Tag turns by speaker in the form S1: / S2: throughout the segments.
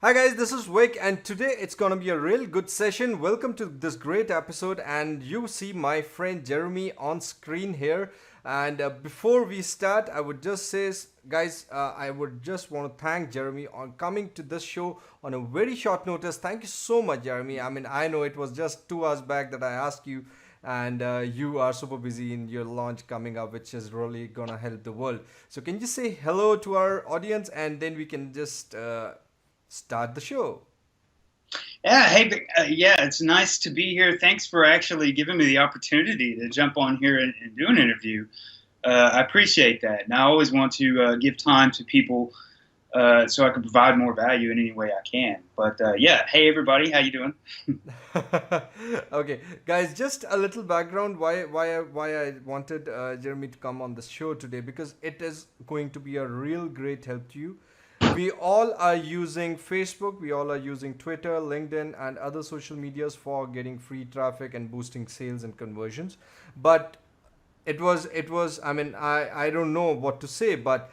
S1: Hi guys, this is Vic, and today it's gonna be a real good session. Welcome to this great episode, and you see my friend Jeremy on screen here. And before we start, I would just say, guys, I would just want to thank Jeremy on coming to this show on a very short notice. Thank you so much, Jeremy. I mean, I know it was just 2 hours back that I asked you, and you are super busy in your launch coming up, which is really gonna help the world. So, can you say hello to our audience, and then we can just start the show.
S2: Yeah, hey, yeah, it's nice to be here. Thanks for actually giving me the opportunity to jump on here and do an interview. I appreciate that, and I always want to give time to people so I can provide more value in any way I can. But yeah, hey everybody, how you doing?
S1: Okay, guys, just a little background why I wanted Jeremy to come on the show today, because it is going to be a real great help to you. We all are using Facebook, we all are using Twitter, LinkedIn, and other social medias for getting free traffic and boosting sales and conversions. But it was I mean, I don't know what to say, but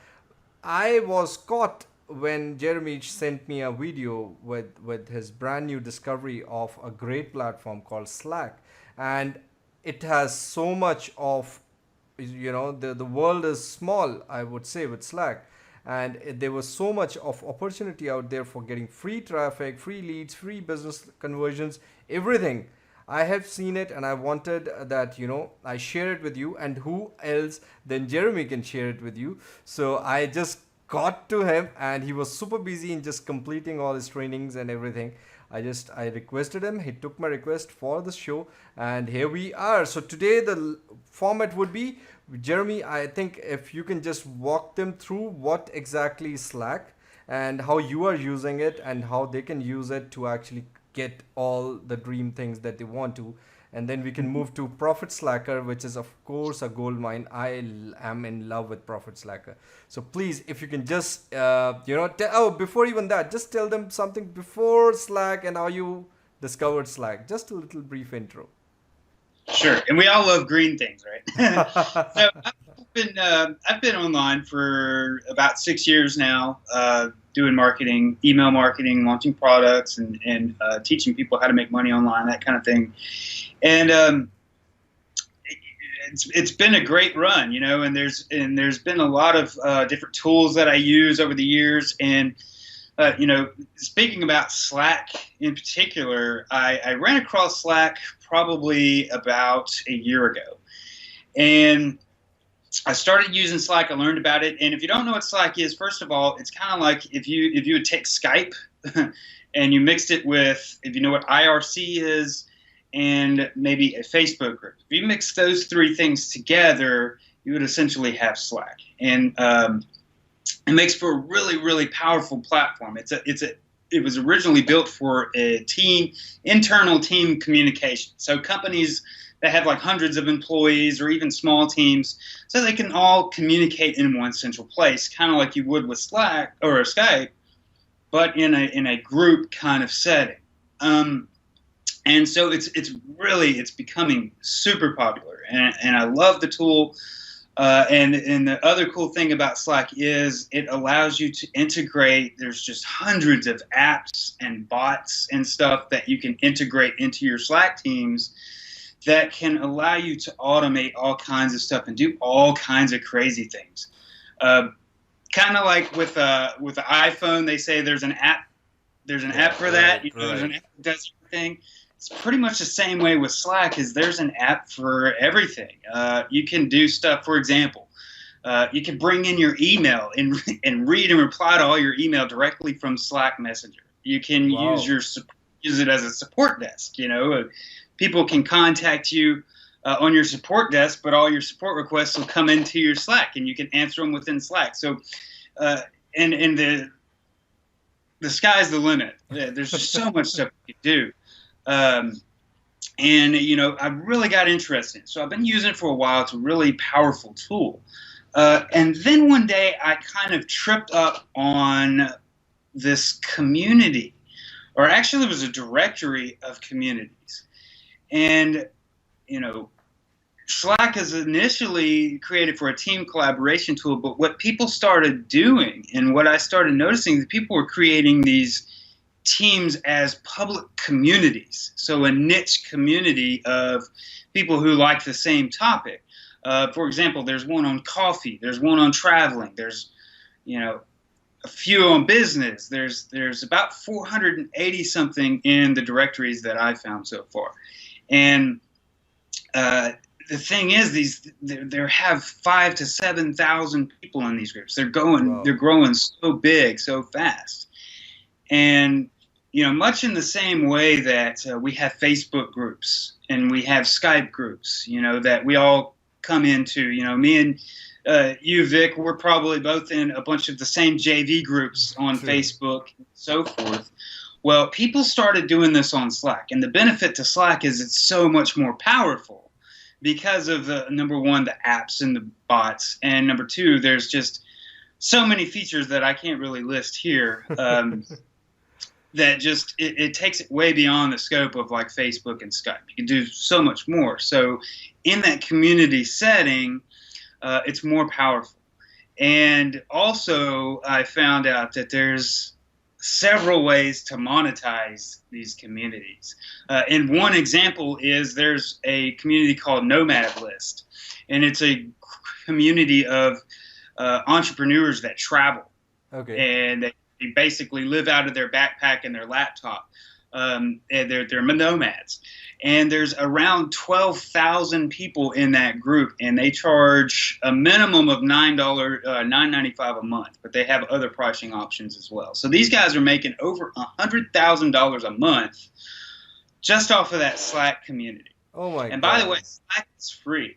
S1: I was caught when Jeremy sent me a video with his brand new discovery of a great platform called Slack. And it has so much of, the world is small, I would say, with Slack. And there was so much of opportunity out there for getting free traffic, free leads, free business conversions, everything. I have seen it, and I wanted that, I share it with you, and who else than Jeremy can share it with you. So I just got to him, and he was super busy in just completing all his trainings and everything. I requested him, he took my request for the show, and here we are. So today the format would be, Jeremy, I think if you can just walk them through what exactly is Slack and how you are using it and how they can use it to actually get all the dream things that they want to. And then we can move to Profit Slacker, which is, of course, a gold mine. Am in love with Profit Slacker. So please, if you can just, before even that, just tell them something before Slack and how you discovered Slack. Just a little brief intro.
S2: Sure, and we all love green things, right? So I've been online for about 6 years now, doing marketing, email marketing, launching products, and teaching people how to make money online, that kind of thing. And it's been a great run, and there's been a lot of different tools that I use over the years. And speaking about Slack in particular, I ran across Slack probably about a year ago, and I started using Slack. I learned about it, and if you don't know what Slack is, first of all, it's kind of like if you would take Skype and you mixed it with, if you know what IRC is, and maybe a Facebook group. If you mix those three things together, you would essentially have Slack, and it makes for a really, really powerful platform. It was originally built for a internal team communication. So companies that have like hundreds of employees or even small teams, so they can all communicate in one central place, kind of like you would with Slack or Skype, but in a group kind of setting. And so it's becoming super popular, and I love the tool. And the other cool thing about Slack is it allows you to integrate. There's just hundreds of apps and bots and stuff that you can integrate into your Slack teams that can allow you to automate all kinds of stuff and do all kinds of crazy things. Kind of like with the iPhone, they say there's an app for that. There's an app that does everything. It's pretty much the same way with Slack. Is there's an app for everything. You can do stuff. For example, you can bring in your email and read and reply to all your email directly from Slack Messenger. You can use it as a support desk. People can contact you on your support desk, but all your support requests will come into your Slack, and you can answer them within Slack. So, and the sky's the limit. There's just so much stuff you can do. And I really got interested in it. So I've been using it for a while. It's a really powerful tool. And then one day I kind of tripped up on this community, or actually it was a directory of communities. And, Slack is initially created for a team collaboration tool, but what people started doing and what I started noticing, that people were creating these teams as public communities. So a niche community of people who like the same topic. For example, there's one on coffee. There's one on traveling. There's, you know, a few on business. There's about 480 something in the directories that I've found so far. And the thing is, there have 5,000 to 7,000 people in these groups. They're growing so big, so fast. And much in the same way that we have Facebook groups and we have Skype groups, that we all come into. Me and you, Vic, we're probably both in a bunch of the same JV groups on Facebook and so forth. Well, people started doing this on Slack, and the benefit to Slack is it's so much more powerful because of number one, the apps and the bots, and number two, there's just so many features that I can't really list here. That just it takes it way beyond the scope of like Facebook and Skype. You can do so much more. So in that community setting, it's more powerful. And also I found out that there's several ways to monetize these communities. And one example is there's a community called Nomad List. And it's a community of entrepreneurs that travel.
S1: Okay.
S2: And they basically live out of their backpack and their laptop. And they're nomads. And there's around 12,000 people in that group, and they charge a minimum of $9.95 a month, but they have other pricing options as well. So these guys are making over $100,000 a month just off of that Slack community.
S1: Oh my!
S2: And by the way, Slack is free.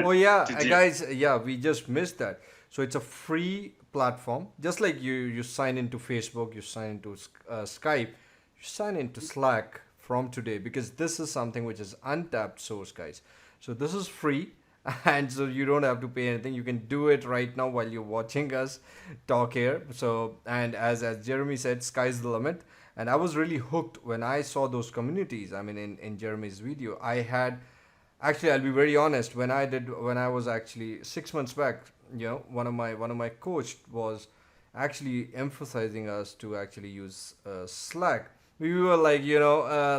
S1: Oh yeah, guys. Yeah, we just missed that. So it's a free platform, just like you sign into Facebook, you sign into Skype, you sign into Slack from today, because this is something which is untapped source, guys. So this is free, and so you don't have to pay anything. You can do it right now while you're watching us talk here. So, and as Jeremy said, sky's the limit. And I was really hooked when I saw those communities. I mean, in Jeremy's video, I had actually, I'll be very honest, when I was actually 6 months back, one of my coach was actually emphasizing us to actually use Slack. We were like,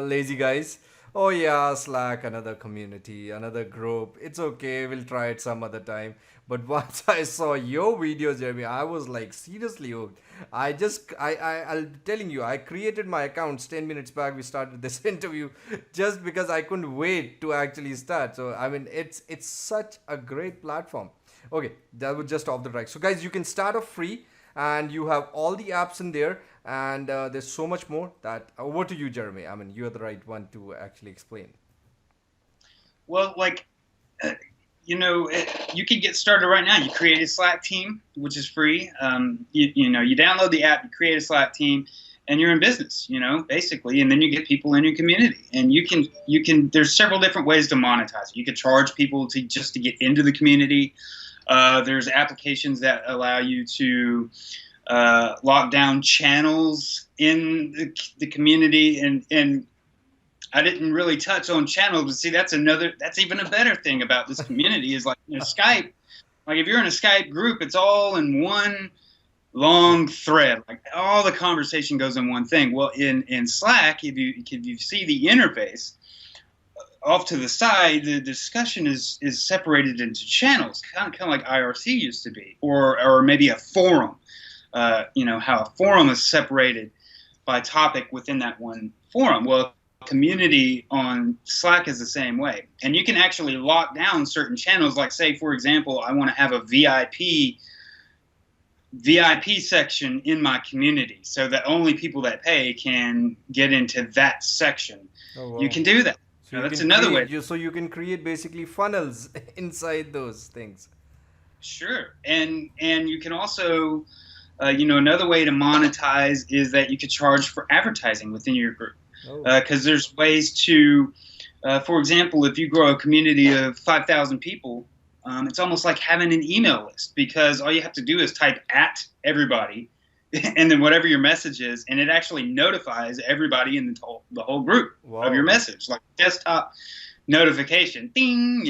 S1: lazy guys. Oh yeah, Slack, another community, another group. It's okay, we'll try it some other time. But once I saw your videos, Jeremy, I was like seriously hooked. I'm telling you, I created my accounts 10 minutes back. We started this interview just because I couldn't wait to actually start. So I mean, it's such a great platform. Okay, that was just off the track. So guys, you can start off free, and you have all the apps in there, and there's so much more. That over to you, Jeremy. I mean, you're the right one to actually explain.
S2: Well, you can get started right now. You create a Slack team, which is free. You download the app, you create a Slack team, and you're in business, basically. And then you get people in your community, and you can. There's several different ways to monetize it. You could charge people to get into the community. There's applications that allow you to lock down channels in the community, and I didn't really touch on channels, but see, that's even a better thing about this community is Skype. Like if you're in a Skype group, it's all in one long thread. Like all the conversation goes in one thing. Well, in Slack, if you see the interface, off to the side, the discussion is separated into channels, kind of like IRC used to be, or maybe a forum. How a forum is separated by topic within that one forum. Well, community on Slack is the same way, and you can actually lock down certain channels. Like, say, for example, I want to have a VIP section in my community, so that only people that pay can get into that section. Oh, wow. You can do that. So that's another way.
S1: So you can create basically funnels inside those things.
S2: Sure, and you can also, another way to monetize is that you could charge for advertising within your group. Because there's ways to, for example, if you grow a community of 5,000 people, it's almost like having an email list, because all you have to do is type at everybody and then whatever your message is, and it actually notifies everybody in the whole group of your message, like desktop notification, ding,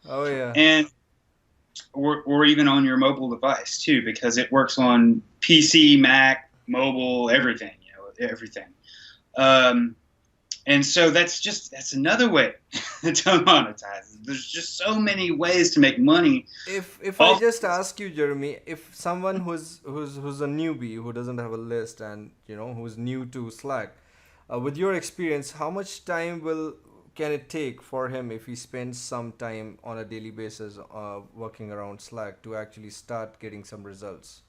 S1: Oh yeah.
S2: And or even on your mobile device too, because it works on PC, Mac, mobile, everything. everything. Um, and so that's another way to monetize. There's just so many ways to make money.
S1: If I
S2: All
S1: just ask you, Jeremy, if someone who's a newbie who doesn't have a list and who's new to Slack, with your experience, how much time will can it take for him if he spends some time on a daily basis working around Slack to actually start getting some results?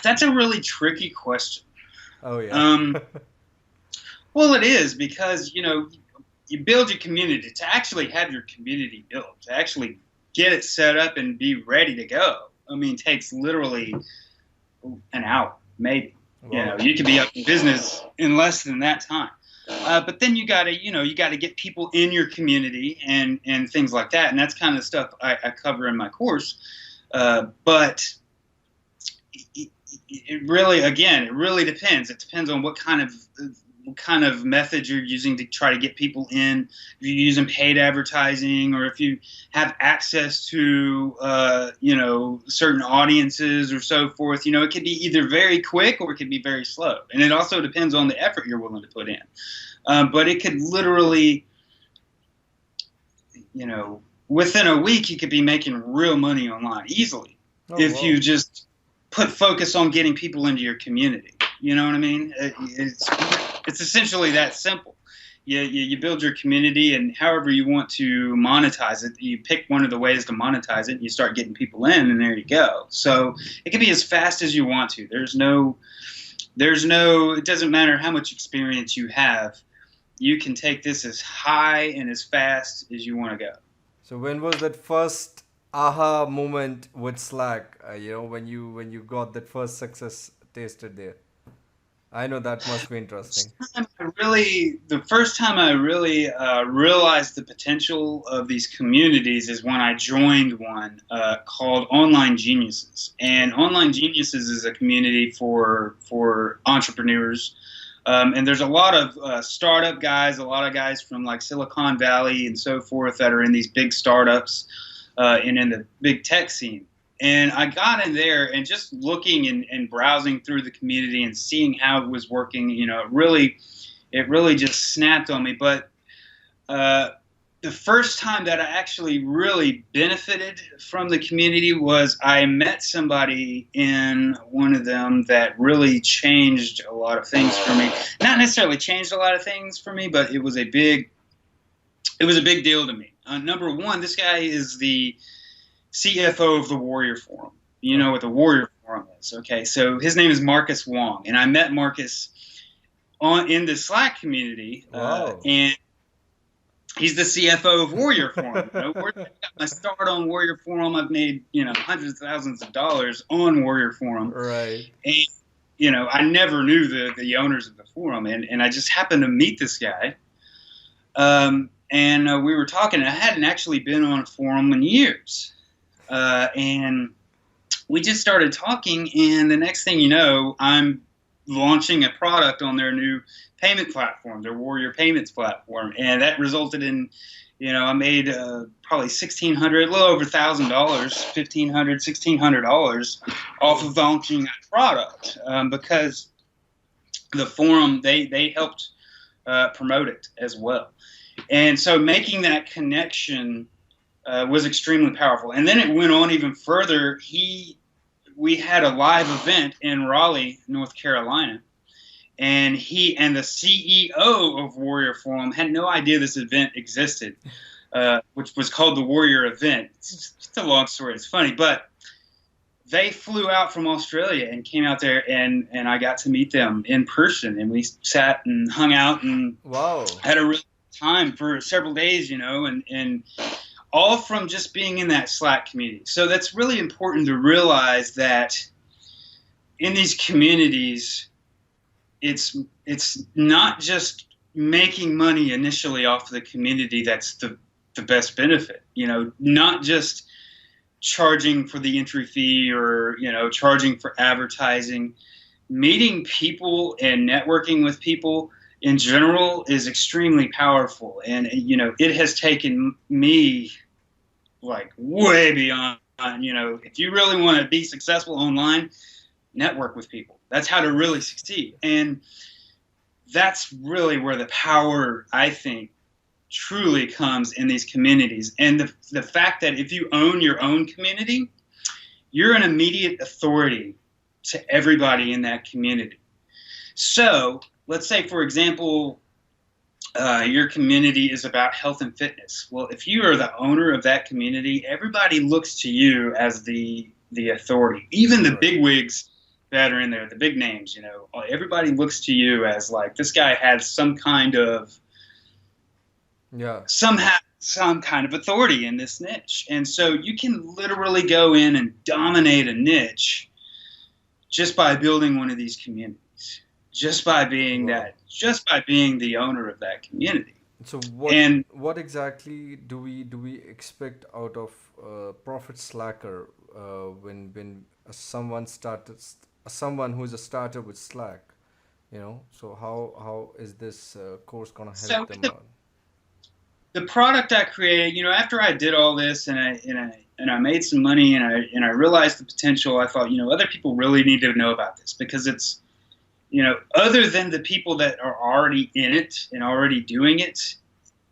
S2: That's a really tricky question.
S1: Oh yeah.
S2: Um, well, it is because you build your community to actually have your community built, to actually get it set up and be ready to go. I mean, it takes literally an hour, maybe.
S1: Wow.
S2: You could be up in business in less than that time. But then you gotta get people in your community and things like that, and that's kind of stuff I cover in my course. But it really, again, it really depends. It depends on what kind of method you're using to try to get people in. If you're using paid advertising, or if you have access to certain audiences or so forth. It could be either very quick or it could be very slow, and it also depends on the effort you're willing to put in. But it could literally, within a week, you could be making real money online easily if
S1: wow.
S2: you just put focus on getting people into your community. You know what I mean? It's essentially that simple. You build your community, and however you want to monetize it, you pick one of the ways to monetize it, and you start getting people in, and there you go. So it can be as fast as you want to. It doesn't matter how much experience you have. You can take this as high and as fast as you want to go.
S1: So when was that first aha moment with Slack? When you got that first success tasted there. I know that must be interesting.
S2: The first time I really realized the potential of these communities is when I joined one called Online Geniuses. And Online Geniuses is a community for entrepreneurs. And there's a lot of startup guys, a lot of guys from like Silicon Valley and so forth that are in these big startups and in the big tech scene. And I got in there and just looking and browsing through the community and seeing how it was working, it really just snapped on me. But the first time that I actually really benefited from the community was I met somebody in one of them that really changed a lot of things for me. Not necessarily changed a lot of things for me, but it was a big deal to me. Number one, this guy is the CFO of the Warrior Forum. You know what the Warrior Forum is, okay? So his name is Marcus Wong, and I met Marcus in the Slack community, and he's the CFO of Warrior Forum. I got my start on Warrior Forum. I've made hundreds of thousands of dollars on Warrior Forum,
S1: right?
S2: And I never knew the owners of the forum, and I just happened to meet this guy. And we were talking. I hadn't actually been on a forum in years. And we just started talking, and the next thing you know, I'm launching a product on their new payment platform, their Warrior Payments platform, and that resulted in, I made probably $1,600, a little over $1,000, $1,500, $1,600 off of launching that product because the forum they helped promote it as well, and so making that connection was extremely powerful. And then it went on even further. We had a live event in Raleigh, North Carolina, and he and the CEO of Warrior Forum had no idea this event existed, which was called the Warrior Event. It's a long story. It's funny, but they flew out from Australia and came out there, and I got to meet them in person, and we sat and hung out and had a real time for several days, and all from just being in that Slack community. So that's really important to realize that in these communities, it's not just making money initially off of the community that's the best benefit. Not just charging for the entry fee or charging for advertising. Meeting people and networking with people in general is extremely powerful, and it has taken me like way beyond. If you really want to be successful online, network with people. That's how to really succeed. And that's really where the power, I think, truly comes in these communities. And the fact that if you own your own community, you're an immediate authority to everybody in that community. So let's say, for example, your community is about health and fitness. Well, if you are the owner of that community, everybody looks to you as the authority. Even the bigwigs that are in there, the big names, everybody looks to you as like, this guy has some kind of some kind of authority in this niche. And so you can literally go in and dominate a niche just by building one of these communities, just by being the owner of that community.
S1: So what exactly do we expect out of Profit Slacker when someone who is a starter with Slack, So how is this course gonna help
S2: So
S1: them out?
S2: the product I created, after I did all this and I made some money and I realized the potential, I thought, other people really need to know about this, because it's, other than the people that are already in it and already doing it,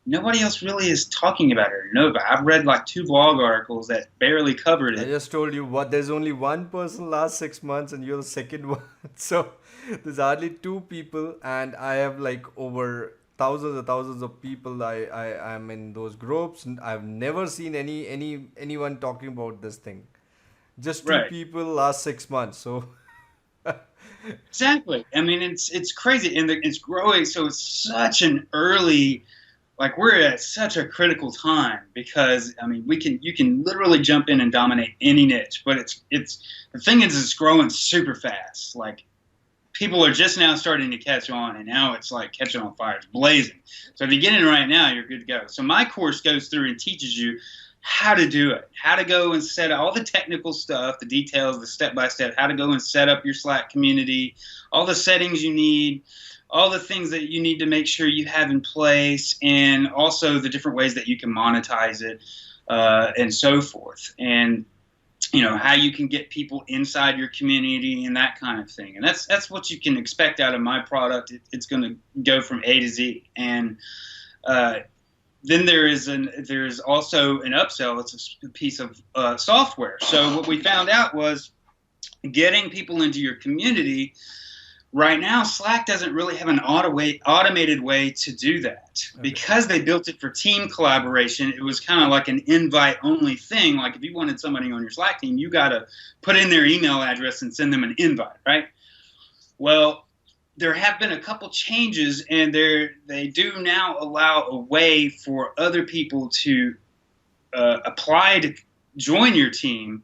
S2: nobody else really is talking about it or know about it. I've read like 2 blog articles that barely covered
S1: I
S2: it.
S1: just told you what there's only one person last 6 months and you're the second one. So there's hardly two people and I have like over thousands of people I am in those groups and I've never seen anyone talking about this thing. Just two
S2: Right.
S1: people last 6 months. So
S2: Exactly. I mean, it's crazy, and it's growing. So it's such an early, like we're at such a critical time, because I mean, you can literally jump in and dominate any niche, but it's the thing is it's growing super fast. Like people are just now starting to catch on, and now it's like catching on fire. It's blazing. So if you get in right now, you're good to go. So my course goes through and teaches you how to do it, how to go and set up all the technical stuff, the details, the step-by-step, how to go and set up your Slack community, all the settings you need, all the things that you need to make sure you have in place, and also the different ways that you can monetize it, and so forth. And how you can get people inside your community and that kind of thing. And that's what you can expect out of my product. It's going to go from A to Z. And then there's also an upsell. It's a piece of software. So what we found out was getting people into your community. Right now, Slack doesn't really have an automated way to do that.
S1: okay.
S2: Because they built it for team collaboration. It was kind of like an invite-only thing. Like if you wanted somebody on your Slack team, you got to put in their email address and send them an invite, right? Well, there have been a couple changes, and they do now allow a way for other people to apply to join your team,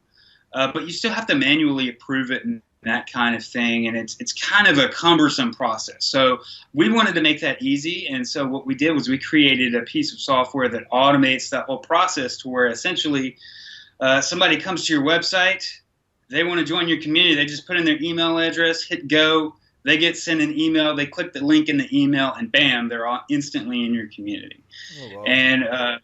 S2: but you still have to manually approve it and that kind of thing, and it's kind of a cumbersome process. So we wanted to make that easy, and so what we did was we created a piece of software that automates that whole process to where essentially somebody comes to your website, they want to join your community, they just put in their email address, hit go, they get sent an email, they click the link in the email, and bam, they're all instantly in your community.
S1: Oh, wow.
S2: And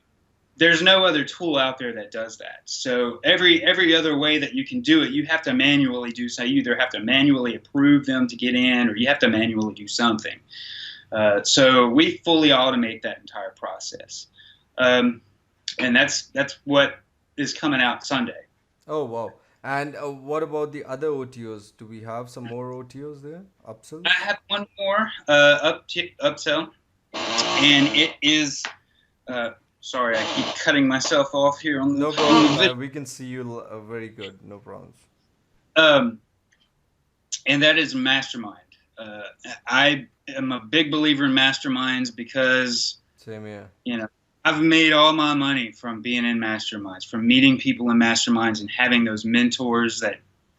S2: there's no other tool out there that does that. So every other way that you can do it, you have to manually do. So you either have to manually approve them to get in, or you have to manually do something. So we fully automate that entire process. And that's what is coming out Sunday.
S1: Oh, wow. And what about the other OTOs? Do we have some more OTOs there?
S2: I
S1: Upsells?
S2: have one more upsell, and it is. Sorry, I keep cutting myself off here on the,
S1: No
S2: on the
S1: problem.
S2: video.
S1: We can see you very good. No problems.
S2: And that is mastermind. I am a big believer in masterminds because
S1: Same here.
S2: I've made all my money from being in masterminds, from meeting people in masterminds and having those mentors that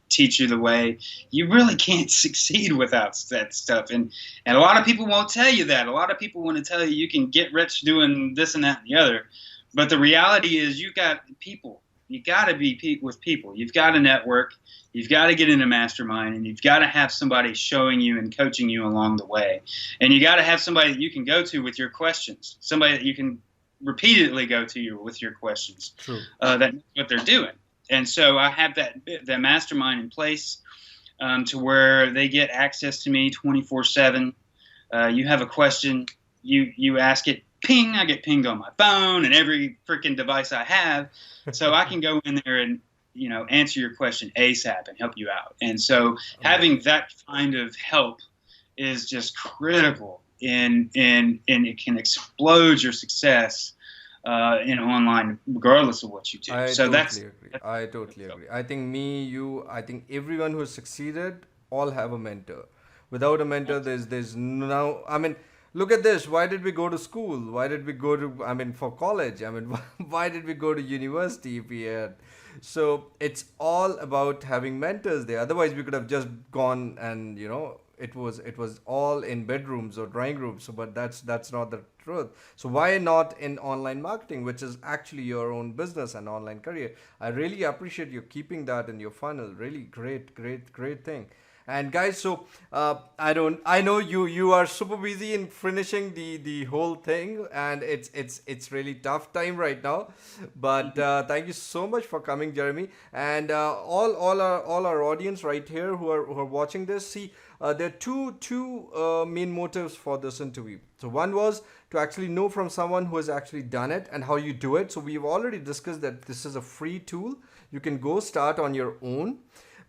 S2: teach you the way. You really can't succeed without that stuff. And a lot of people won't tell you that. A lot of people want to tell you can get rich doing this and that and the other. But the reality is you got people. You got to be with people. You've got to network. You've got to get into mastermind, and you've got to have somebody showing you and coaching you along the way. And you got to have somebody that you can go to with your questions, somebody that you can repeatedly go to you with your questions.
S1: True.
S2: That knows what they're doing. And so I have that mastermind in place. to where they get access to me 24/7. You have a question, you ask it, ping, I get pinged on my phone and every freaking device I have, so I can go in there and answer your question ASAP and help you out. And so having
S1: Amazing.
S2: that kind of help is just critical in it can explode your success in online, regardless of what you do.
S1: I
S2: So
S1: totally
S2: that's,
S1: agree.
S2: that's
S1: I totally agree. I think me, you, I think everyone who has succeeded all have a mentor. Without a mentor, there's no. I mean, look at this. Why did we go to school? Why did we go to? I mean, for college. I mean, why did we go to university if we had? So it's all about having mentors there. Otherwise, we could have just gone and it was all in bedrooms or drawing rooms. So, but that's not the truth. So why not in online marketing, which is actually your own business and online career? I really appreciate you keeping that in your funnel. Really great, great, great thing. And guys, so I know you are super busy in finishing the whole thing, and it's really tough time right now. But thank you so much for coming, Jeremy, and all our audience right here who are watching this. See, there are two main motives for this interview. So one was to actually know from someone who has actually done it and how you do it. So we've already discussed that this is a free tool. You can go start on your own.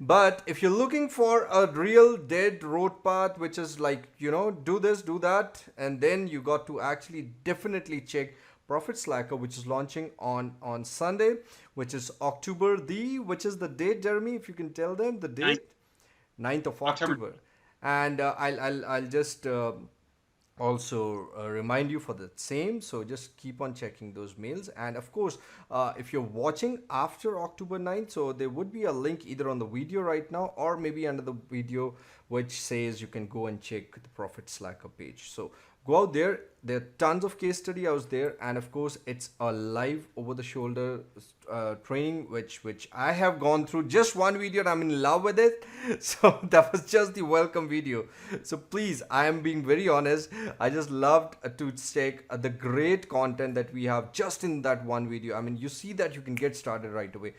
S1: But if you're looking for a real dead road path, which is like, do this, do that, and then you got to actually definitely check Profit Slacker, which is launching on Sunday, which is which is the date, Jeremy, if you can tell them the
S2: ninth,
S1: date, 9th of
S2: October.
S1: October. And I'll just also remind you for the same, so just keep on checking those mails. And of course, if you're watching after October 9th, so there would be a link either on the video right now or maybe under the video which says you can go and check the Profit Slacker page. So go out there. There are tons of case study out there, and of course it's a live over the shoulder training which I have gone through just one video and I'm in love with it. So that was just the welcome video. So please, I am being very honest, I just loved to check the great content that we have just in that one video. I mean, you see that you can get started right away.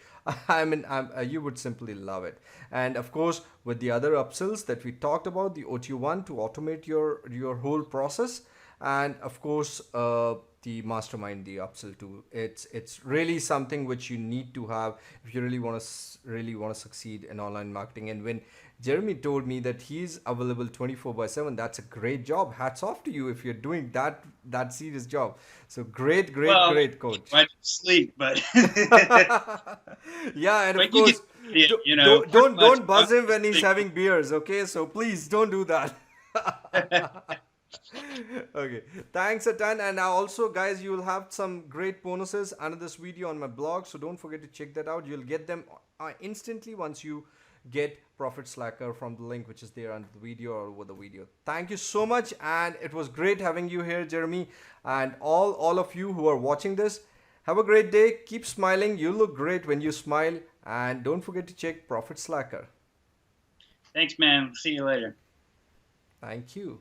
S1: You would simply love it. And of course, with the other upsells that we talked about, the OT1 to automate your whole process, and of course the mastermind, the upsell tool. It's really something which you need to have if you really want to succeed in online marketing. And when Jeremy told me that he's available 24/7, that's a great job. Hats off to you if you're doing that serious job. So great, great,
S2: Well,
S1: great, coach.
S2: I do sleep, but
S1: Yeah, and of
S2: but you get
S1: course,
S2: it, pretty
S1: don't
S2: much.
S1: don't buzz him when he's having beers. Okay, so please don't do that. Okay, thanks a ton. And now also, guys, you will have some great bonuses under this video on my blog, so don't forget to check that out. You'll get them instantly once you get Profit Slacker from the link which is there under the video or over the video. Thank you so much, and it was great having you here, Jeremy, and all of you who are watching this. Have a great day. Keep smiling. You look great when you smile, and don't forget to check Profit Slacker.
S2: Thanks, man. See you later.
S1: Thank you.